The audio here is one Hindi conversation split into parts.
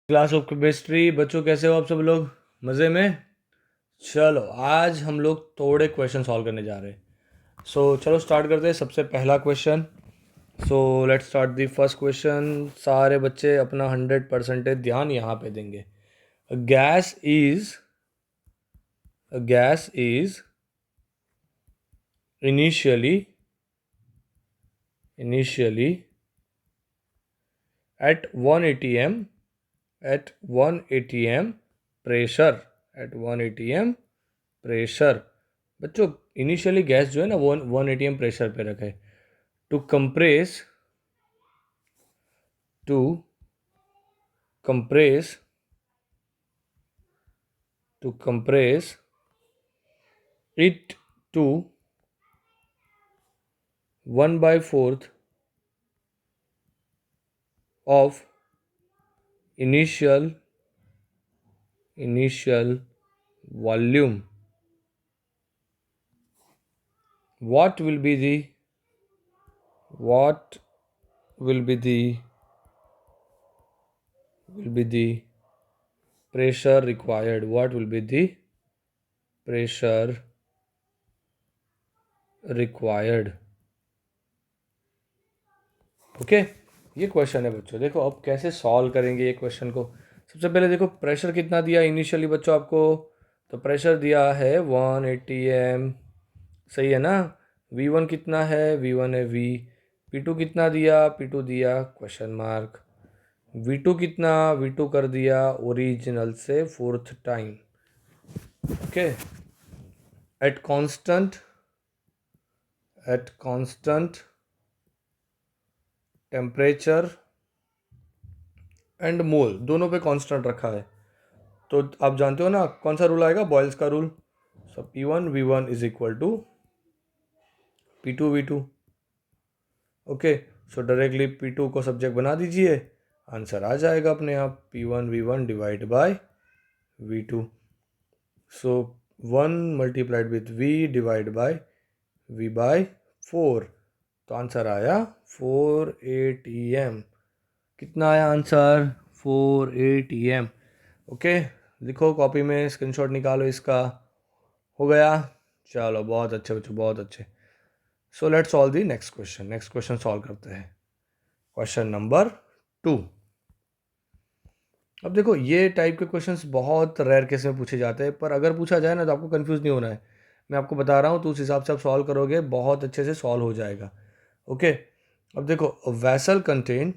Class of chemistry. बच्चों कैसे हो आप सब लोग? मज़े में? चलो आज हम लोग थोड़े क्वेश्चन सॉल्व करने जा रहे हैं। चलो स्टार्ट करते हैं। सबसे पहला question. Let's start the first question. सारे बच्चे अपना 100% ध्यान यहाँ पे देंगे। Gas is initially at 1 atm pressure बच्चों इनिशियली गैस जो है ना वो 1 atm प्रेशर पे रखे to compress it to 1/4 of initial volume. What will be the pressure required? What will be the pressure required? Okay ये क्वेश्चन है बच्चों। देखो अब कैसे सॉल्व करेंगे ये क्वेश्चन को। सबसे पहले देखो प्रेशर कितना दिया इनिशियली बच्चों आपको। तो प्रेशर दिया है 1 atm, सही है ना। V1 कितना है? V1 है V। P2 कितना दिया? P2 दिया क्वेश्चन मार्क। V2 कितना? V2 कर दिया ओरिजिनल से 4th time. Okay at constant temperature and मोल दोनों पे कांस्टेंट रखा है। तो आप जानते हो ना कौन सा रूल आएगा? बॉयल्स का rule. So P1 V1 is equal to P2 V2। Okay so directly P2 को सब्जेक्ट बना दीजिए, आंसर आ जाएगा अपने आप P1 V1 divide by V2। So 1 multiplied with V divide by V by 4। तो आंसर आया 4 atm। कितना आया आंसर? 4 atm। ओके लिखो कॉपी में, स्क्रीनशॉट निकालो इसका। हो गया? चलो बहुत अच्छे बच्चों, बहुत अच्छे। So let's solve the next question solve करते हैं। Question number 2। अब देखो ये टाइप के क्वेश्चंस बहुत रेयर केस में पूछे जाते हैं, पर अगर पूछा जाए ना तो आपको कंफ्यूज नहीं होना है। मैं आपको बता रहा हूँ तो उस हिसाब से आप सॉल्व करोगे, बहुत अच्छे से सॉल्व हो जाएगा। ओके अब देखो vessel contain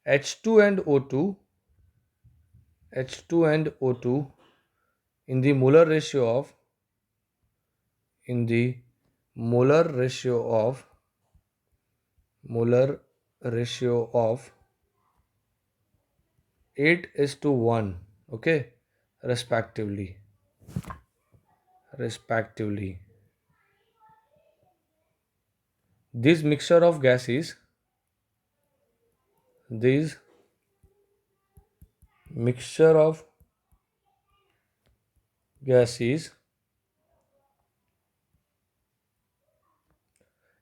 H2 and O2 in the molar ratio of 8:1, okay, respectively. This mixture of gases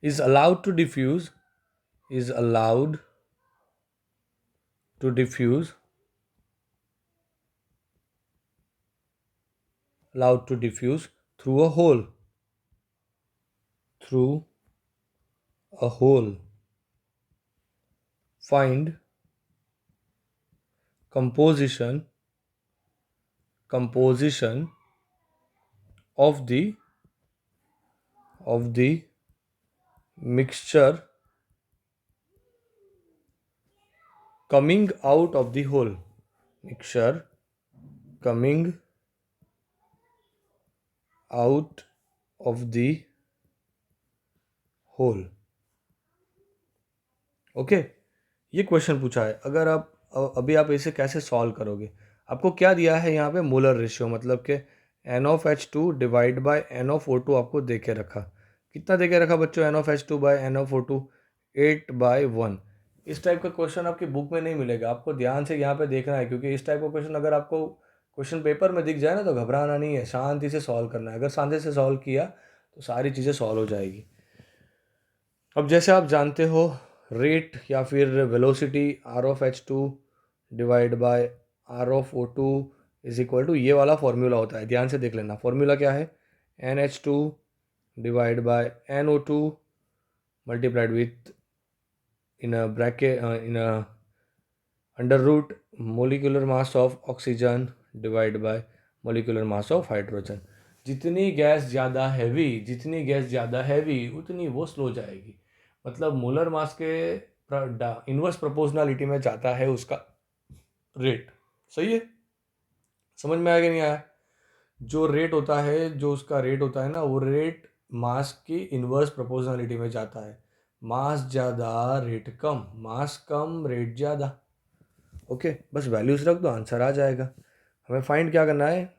is allowed to diffuse through a hole. Find composition of the mixture coming out of the hole. Okay ये क्वेश्चन पूछा है। अगर आप अभी आप इसे कैसे सॉल्व करोगे? आपको क्या दिया है यहाँ पे? मोलर रेशियो, मतलब कि NO2 डिवाइड बाय NO2 आपको दे के रखा। कितना दे के रखा बच्चों? NO2 bye NO2 8/1। इस टाइप का क्वेश्चन आपकी बुक में नहीं मिलेगा, आपको ध्यान से यहाँ पे देखना है, क्योंकि इस टाइप का क्वेश्चन अगर आपको क्वेश्चन पेपर में दिख जाए ना तो घबराना नहीं है, शांति से सॉल्व करना है। अगर शांति से सॉल्व किया तो सारी चीज़ें सॉल्व हो जाएगी। अब जैसे आप जानते हो रेट या फिर velocity R of H two divide by R of O two is equal to, ये वाला फॉर्मूला होता है, ध्यान से देख लेना। फॉर्मूला क्या है, N H two divide by N O two multiplied with in a bracket in a under root molecular mass of oxygen divide by molecular mass of hydrogen. जितनी गैस ज़्यादा हैवी, जितनी गैस ज़्यादा हैवी उतनी वो स्लो जाएगी। मतलब मोलर मास के इनवर्स प्रोपोर्शनलिटी में जाता है उसका रेट। सही है, समझ में आया कि नहीं आया? जो रेट होता है, जो उसका रेट होता है ना, वो रेट मास की इनवर्स प्रोपोर्शनलिटी में जाता है। मास ज़्यादा रेट कम, मास कम रेट ज़्यादा। ओके, बस वैल्यूज़ रख दो, आंसर आ जाएगा। हमें फाइंड क्या करना है,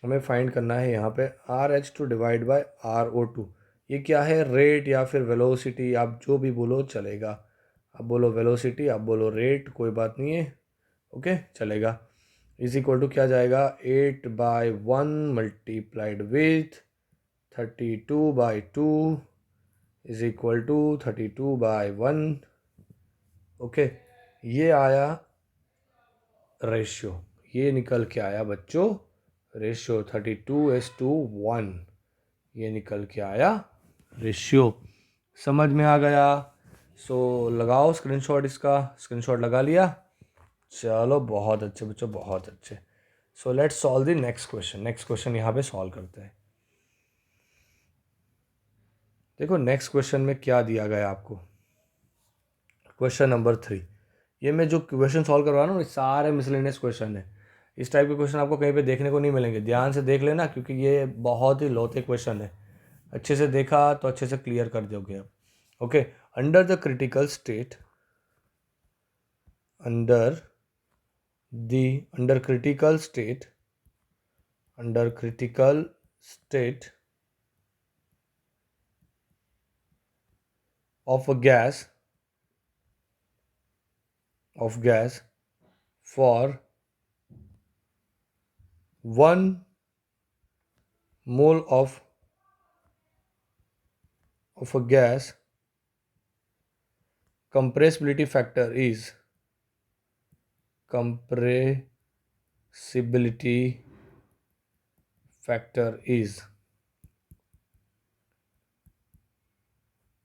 हमें फाइंड करना है यहाँ पे R H two divide by R O two. ये क्या है, रेट या फिर वेलोसिटी, आप जो भी बोलो चलेगा। आप बोलो वेलोसिटी, आप बोलो रेट, कोई बात नहीं है। ओके, चलेगा। इज इक्वल टू क्या जाएगा, 8/1 multiplied with 32/2 is equal to 32/1। Okay, ये आया रेशियो, ये निकल के आया बच्चों रेशियो 32:1, ये निकल के आया रेशियो। समझ में आ गया? सो लगाओ स्क्रीनशॉट, इसका स्क्रीनशॉट लगा लिया। चलो बहुत अच्छे बच्चों, बहुत अच्छे। So let's solve the next question. Next question यहाँ पे सॉल्व करते हैं। देखो नेक्स्ट क्वेश्चन में क्या दिया गया आपको, क्वेश्चन नंबर 3। ये मैं जो क्वेश्चन सॉल्व करवा रहा हूँ सारे मिसलेनियस क्वेश्चन है। इस टाइप के क्वेश्चन आपको कहीं पे देखने को नहीं मिलेंगे, ध्यान से देख लेना, क्योंकि ये बहुत ही लौते क्वेश्चन है। अच्छे से देखा तो अच्छे से क्लियर कर दोगे आप। Okay, under the critical state, under critical state, under critical state of a gas, for 1 mole of a gas, compressibility factor is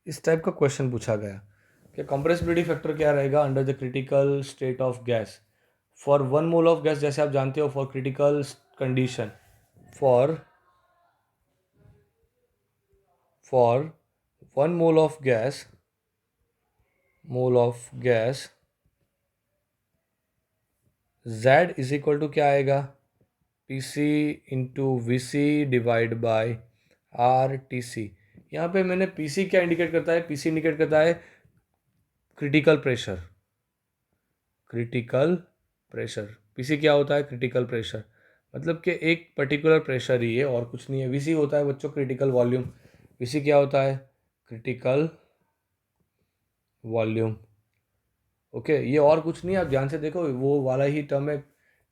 इस टाइप का क्वेश्चन पूछा गया कि कंप्रेसिबिलिटी फैक्टर क्या रहेगा under the critical state of gas for 1 mole of gas. जैसे आप जानते हो for critical condition, for 1 mole of gas Z is equal to क्या आएगा, PC into VC divide by RTC। यहाँ पे मैंने PC क्या इंडिकेट करता है, PC इंडिकेट करता है क्रिटिकल प्रेशर। PC क्या होता है, क्रिटिकल प्रेशर। मतलब कि एक पर्टिकुलर प्रेशर ही है और कुछ नहीं है। VC होता है बच्चों क्रिटिकल वॉल्यूम। VC क्या होता है, क्रिटिकल वॉल्यूम। ओके, ये और कुछ नहीं, आप ध्यान से देखो, वो वाला ही टर्म है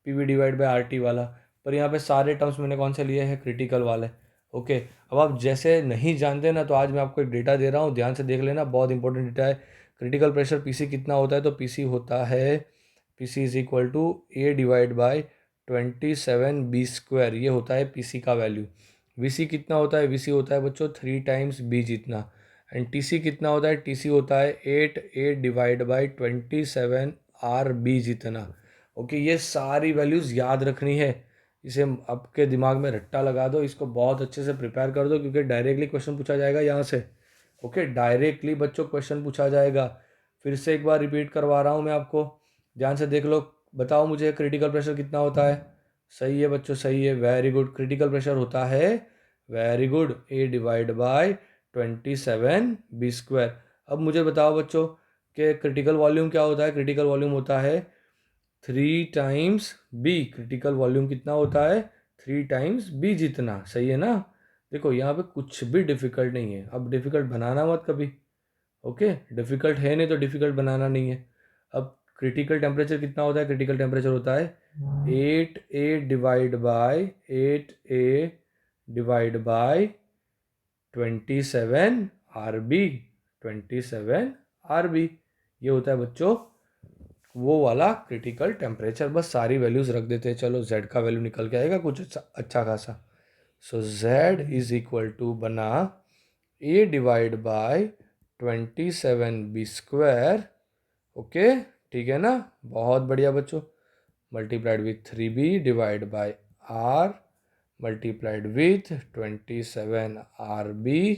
PV डिवाइड बाय RT वाला, पर यहाँ पे सारे टर्म्स मैंने कौन से लिए हैं, क्रिटिकल वाले। ओके, अब आप जैसे नहीं जानते ना, तो आज मैं आपको एक डेटा दे रहा हूँ, ध्यान से देख लेना, बहुत इंपॉर्टेंट डेटा है। क्रिटिकल प्रेशर PC कितना होता है, तो PC होता है, PC is equal to A divide by 27B², ये होता है PC का वैल्यू। VC कितना होता है, VC होता है बच्चों 3 टाइम्स B जितना। एंड TC कितना होता है, TC होता है 8 डिवाइड बाई 27RB जितना। ओके, ये सारी वैल्यूज़ याद रखनी है, इसे आपके दिमाग में रट्टा लगा दो, इसको बहुत अच्छे से प्रिपेयर कर दो, क्योंकि डायरेक्टली क्वेश्चन पूछा जाएगा यहाँ से। ओके, डायरेक्टली बच्चों क्वेश्चन पूछा जाएगा। फिर से एक बार रिपीट करवा रहा हूँ मैं आपको, ध्यान से देख लो। बताओ मुझे क्रिटिकल प्रेशर कितना होता है। सही है बच्चों, सही है, वेरी गुड। क्रिटिकल प्रेशर होता है, very good, A divide by 27B²। अब मुझे बताओ बच्चों कि क्रिटिकल वॉल्यूम क्या होता है। क्रिटिकल वॉल्यूम होता है 3 टाइम्स B। क्रिटिकल वॉल्यूम कितना होता है, 3 टाइम्स B जितना। सही है ना? देखो यहाँ पे कुछ भी डिफ़िकल्ट नहीं है, अब डिफ़िकल्ट बनाना मत कभी। ओके, डिफ़िकल्ट है नहीं तो डिफ़िकल्ट बनाना नहीं है। अब क्रिटिकल टेम्परेचर कितना होता है? क्रिटिकल टेम्परेचर होता है 8A divide by 27 RB। 27 RB ये होता है बच्चों वो वाला क्रिटिकल टेम्परेचर। बस सारी वैल्यूज रख देते हैं। चलो z का वैल्यू निकल के आएगा कुछ अच्छा खासा। So z is equal to बना a divide by 27B²। Okay ठीक है ना, बहुत बढ़िया बच्चों। Multiplied with 3b divide by r multiplied with 27RB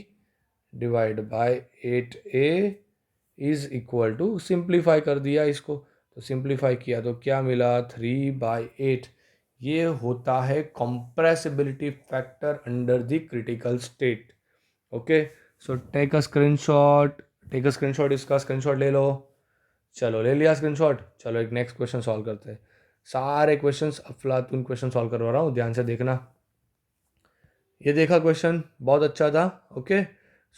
divide by 8A is equal to, simplify कर दिया इसको, तो सिंप्लीफाई किया तो क्या मिला? 3/8। ये होता है compressibility factor under the critical state. Okay so take a screenshot, इसका स्क्रीनशॉट ले लो। चलो ले लिया स्क्रीनशॉट। चलो एक नेक्स्ट क्वेश्चन सॉल्व करते हैं। सारे क्वेश्चंस अफलातून क्वेश्चन सॉल्व करवा रहा हूँ, ध्यान से देखना। ये देखा क्वेश्चन बहुत अच्छा था। ओके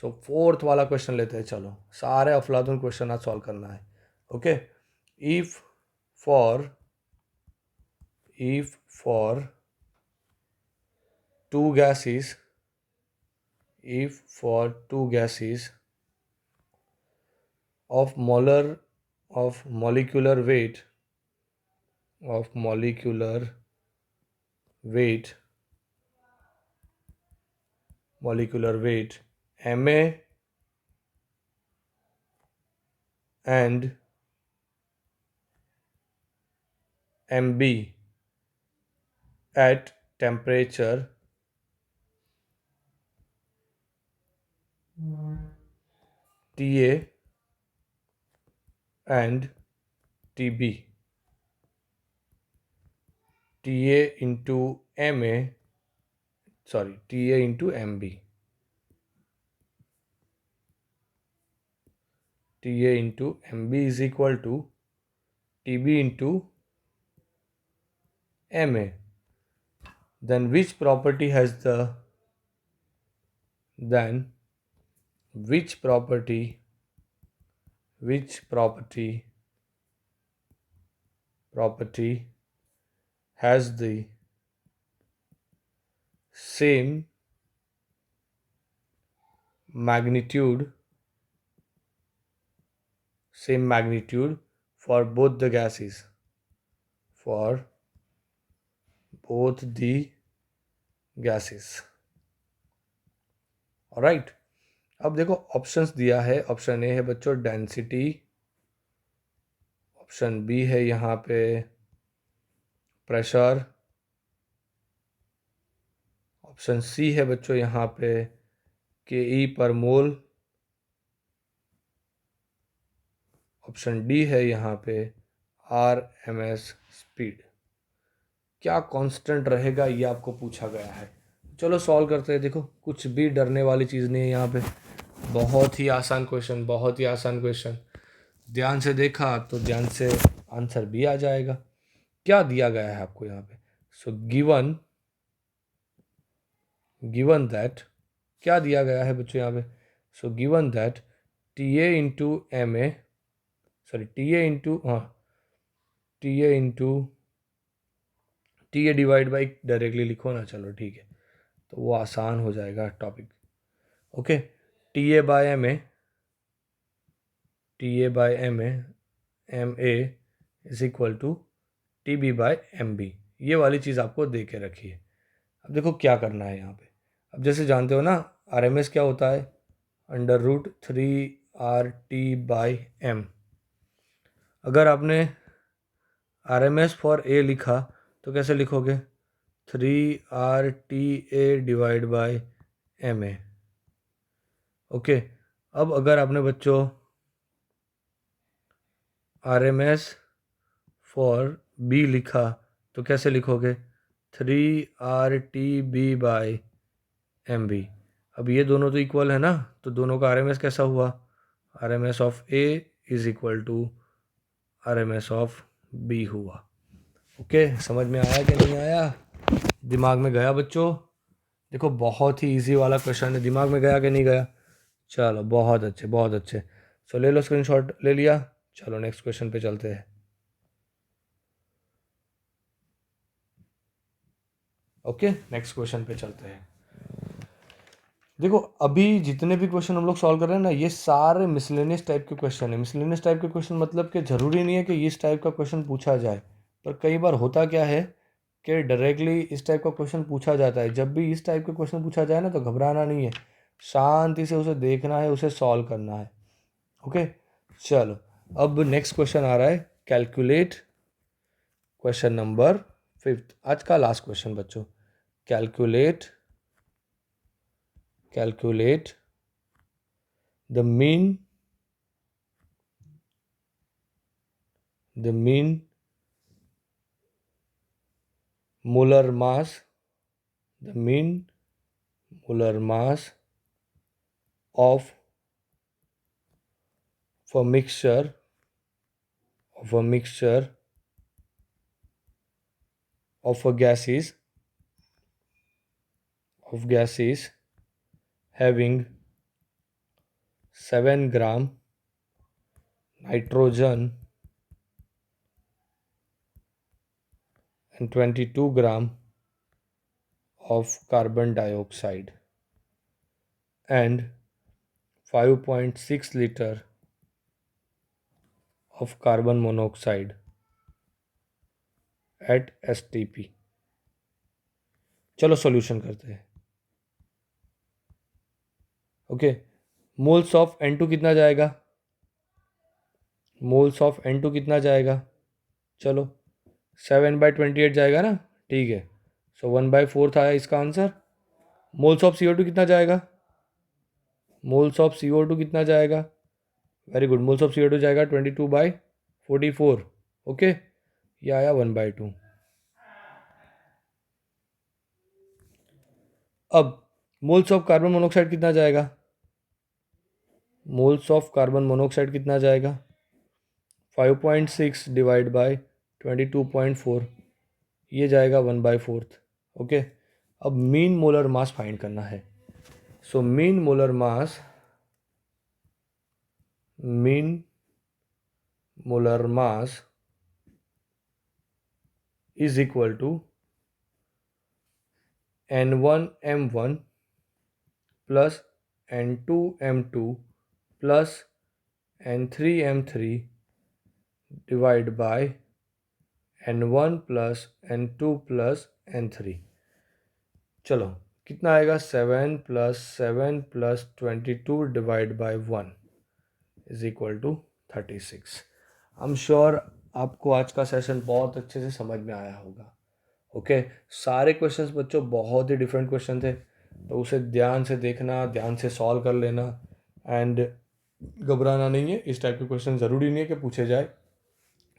सो फोर्थ वाला क्वेश्चन लेते हैं। चलो सारे अफलातून क्वेश्चन आज सॉल्व करना है। Okay if for two gases of molecular weight Ma and Mb at temperature Ta and Tb, Ta into Mb is equal to Tb into Ma. Then which property has the same magnitude for both the gases? Alright, अब देखो ऑप्शंस दिया है। ऑप्शन ए है बच्चों डेंसिटी, ऑप्शन बी है यहाँ पे प्रेशर, ऑप्शन सी है बच्चों यहाँ पे के पर मोल, ऑप्शन डी है यहाँ पे RMS स्पीड। क्या कांस्टेंट रहेगा ये आपको पूछा गया है। चलो सॉल्व करते हैं। देखो कुछ भी डरने वाली चीज़ नहीं है यहाँ पे, बहुत ही आसान क्वेश्चन। ध्यान से देखा तो ध्यान से आंसर भी आ जाएगा। क्या दिया गया है आपको यहाँ पे? सो गिवन दैट, क्या दिया गया है बच्चों यहाँ पे? So given that TA divide by, directly लिखो ना, चलो ठीक है तो वो आसान हो जाएगा topic. Okay TA by MA MA is equal to TB by MB। ये वाली चीज़ आपको दे के रखी है। अब देखो क्या करना है यहाँ पे। अब जैसे जानते हो ना RMS क्या होता है? √3RT/m। अगर आपने RMS फॉर A लिखा तो कैसे लिखोगे? 3RTA divide by MA। Okay अब अगर आपने बच्चों RMS फॉर B लिखा तो कैसे लिखोगे? 3RTB/MB। अब ये दोनों तो इक्वल है ना, तो दोनों का RMS कैसा हुआ? RMS of A is equal to RMS of B हुआ। ओके समझ में आया कि नहीं आया? दिमाग में गया बच्चों? देखो बहुत ही इजी वाला क्वेश्चन है, दिमाग में गया कि नहीं गया? चलो बहुत अच्छे। सो ले लो स्क्रीनशॉट, ले लिया। चलो नेक्स्ट क्वेश्चन पे चलते हैं। ओके, नेक्स्ट क्वेश्चन पे चलते हैं। देखो अभी जितने भी क्वेश्चन हम लोग सॉल्व कर रहे हैं ना, ये सारे मिसलेनियस टाइप के क्वेश्चन है। मिसलेनियस टाइप के क्वेश्चन मतलब कि ज़रूरी नहीं है कि इस टाइप का क्वेश्चन पूछा जाए, पर कई बार होता क्या है कि डायरेक्टली इस टाइप का क्वेश्चन पूछा जाता है। जब भी इस टाइप का क्वेश्चन पूछा जाए ना, तो घबराना नहीं है, शांति से उसे देखना है, उसे सॉल्व करना है। ओके, चलो अब नेक्स्ट क्वेश्चन आ रहा है, कैलकुलेट, क्वेश्चन नंबर 5, आज का लास्ट क्वेश्चन बच्चों। Calculate the mean molar mass of a mixture of gases having 7 gram nitrogen and 22 gram of carbon dioxide and 5.6 liter of carbon monoxide at STP। चलो सॉल्यूशन करते हैं। ओके, मोल्स ऑफ N2 कितना जाएगा? मोल्स ऑफ N2 कितना जाएगा? चलो 7/28 जाएगा ना, ठीक है। सो 1/4 आया इसका आंसर। मोल्स ऑफ CO2 कितना जाएगा? मोल्स ऑफ CO2 कितना जाएगा? Very good, moles of CO2 जाएगा 22/44। ओके, ये आया 1/2। अब मोल्स ऑफ कार्बन मोनोऑक्साइड कितना जाएगा? मोल्स ऑफ कार्बन मोनोऑक्साइड कितना जाएगा? 5.6 डिवाइड बाय 22.4, ये जाएगा 1/4। ओके, अब मीन मोलर मास फाइंड करना है। So mean molar mass is equal to N1M1 plus N2M2 plus N3M3 divide by N1 plus N2 plus N3। चलो कितना आएगा? 7 + 7 + 22 divide by 1 is equal to 36। I am sure आपको आज का सेशन बहुत अच्छे से समझ में आया होगा। ओके, सारे क्वेश्चंस बच्चों बहुत ही डिफरेंट क्वेश्चन थे, तो उसे ध्यान से देखना, ध्यान से सॉल्व कर लेना एंड घबराना नहीं है। इस टाइप के क्वेश्चन ज़रूरी नहीं है कि पूछे जाए,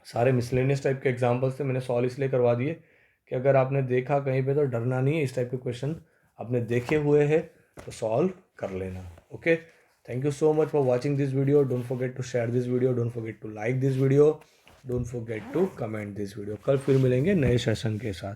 सारे मिसलेनियस टाइप के एग्जाम्पल्स थे, मैंने सॉल्व इसलिए करवा दिए कि अगर आपने देखा कहीं पे तो डरना नहीं है। इस टाइप के क्वेश्चन आपने देखे हुए हैं तो सॉल्व कर लेना। Okay, thank you so much for watching this video. Don't forget to share this video, don't forget to like this video, don't forget to comment this video. कल फिर मिलेंगे नए सेशन के साथ।